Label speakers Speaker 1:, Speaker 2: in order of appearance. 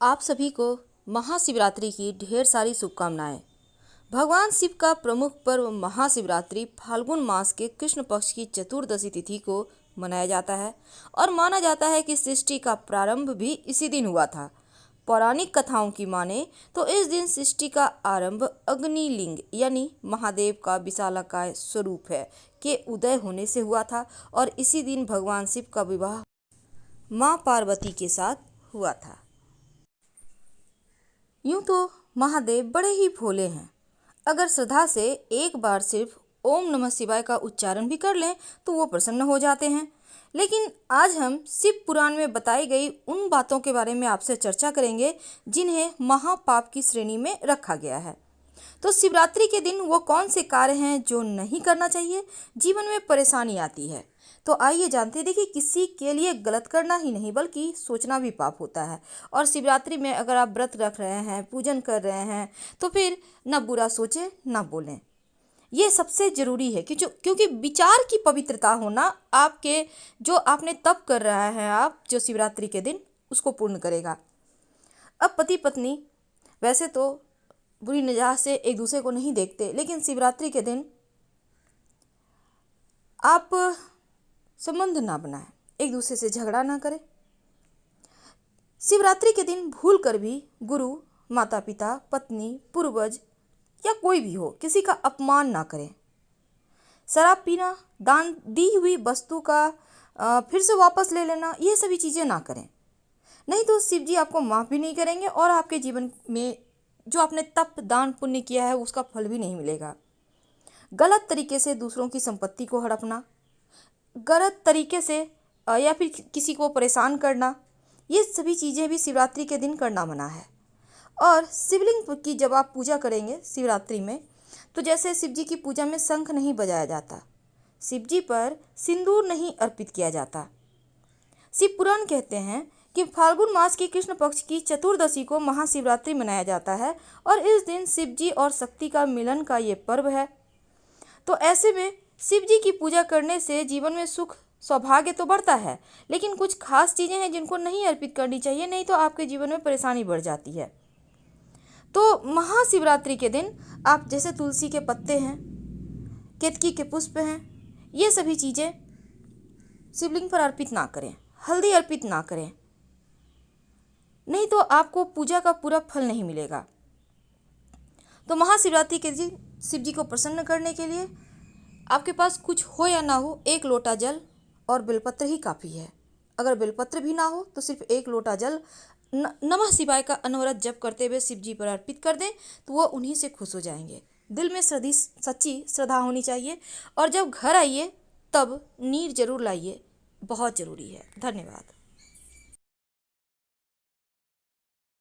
Speaker 1: आप सभी को महाशिवरात्रि की ढेर सारी शुभकामनाएं। भगवान शिव का प्रमुख पर्व महाशिवरात्रि फाल्गुन मास के कृष्ण पक्ष की चतुर्दशी तिथि को मनाया जाता है और माना जाता है कि सृष्टि का प्रारंभ भी इसी दिन हुआ था। पौराणिक कथाओं की माने तो इस दिन सृष्टि का आरंभ अग्निलिंग यानी महादेव का विशालकाय स्वरूप है के उदय होने से हुआ था और इसी दिन भगवान शिव का विवाह मां पार्वती के साथ हुआ था। यूं तो महादेव बड़े ही भोले हैं। अगर श्रद्धा से एक बार सिर्फ ओम नमः शिवाय का उच्चारण भी कर लें तो वो प्रसन्न हो जाते हैं। लेकिन आज हम शिव पुराण में बताई गई उन बातों के बारे में आपसे चर्चा करेंगे जिन्हें महापाप की श्रेणी में रखा गया है। तो शिवरात्रि के दिन वो कौन से कार्य हैं जो नहीं करना चाहिए, जीवन में परेशानी आती है। तो आइए जानते, देखिए किसी के लिए गलत करना ही नहीं बल्कि सोचना भी पाप होता है। और शिवरात्रि में अगर आप व्रत रख रहे हैं, पूजन कर रहे हैं तो फिर ना बुरा सोचें ना बोलें। ये सबसे जरूरी है क्योंकि विचार की पवित्रता होना आपके जो आपने तप कर रहा है आप जो शिवरात्रि के दिन उसको पूर्ण करेगा। अब पति पत्नी वैसे तो बुरी निगाह से एक दूसरे को नहीं देखते, लेकिन शिवरात्रि के दिन आप संबंध ना बनाएं, एक दूसरे से झगड़ा ना करें। शिवरात्रि के दिन भूल कर भी गुरु, माता पिता, पत्नी, पूर्वज या कोई भी हो किसी का अपमान ना करें। शराब पीना, दान दी हुई वस्तु का फिर से वापस ले लेना, ये सभी चीज़ें ना करें, नहीं तो शिव जी आपको माफ़ भी नहीं करेंगे और आपके जीवन में जो आपने तप दान पुण्य किया है उसका फल भी नहीं मिलेगा। गलत तरीके से दूसरों की संपत्ति को हड़पना, गलत तरीके से या फिर किसी को परेशान करना, ये सभी चीज़ें भी शिवरात्रि के दिन करना मना है। और शिवलिंग की जब आप पूजा करेंगे शिवरात्रि में तो जैसे शिव जी की पूजा में शंख नहीं बजाया जाता, शिव जी पर सिंदूर नहीं अर्पित किया जाता। शिव पुराण कहते हैं कि फाल्गुन मास की कृष्ण पक्ष की चतुर्दशी को महाशिवरात्रि मनाया जाता है और इस दिन शिव जी और शक्ति का मिलन का ये पर्व है। तो ऐसे में शिव जी की पूजा करने से जीवन में सुख सौभाग्य तो बढ़ता है, लेकिन कुछ खास चीज़ें हैं जिनको नहीं अर्पित करनी चाहिए, नहीं तो आपके जीवन में परेशानी बढ़ जाती है। तो महाशिवरात्रि के दिन आप जैसे तुलसी के पत्ते हैं, केतकी के पुष्प हैं, ये सभी चीज़ें शिवलिंग पर अर्पित ना करें, हल्दी अर्पित ना करें, नहीं तो आपको पूजा का पूरा फल नहीं मिलेगा। तो महाशिवरात्रि के दिन शिव जी को प्रसन्न करने के लिए आपके पास कुछ हो या ना हो, एक लोटा जल और बेलपत्र ही काफ़ी है। अगर बेलपत्र भी ना हो तो सिर्फ एक लोटा जल नमः शिवाय का अनवरत जप करते हुए शिव जी पर अर्पित कर दें तो वो उन्हीं से खुश हो जाएंगे। दिल में सच्ची श्रद्धा होनी चाहिए और जब घर आइए तब नीर जरूर लाइए, बहुत ज़रूरी है। धन्यवाद।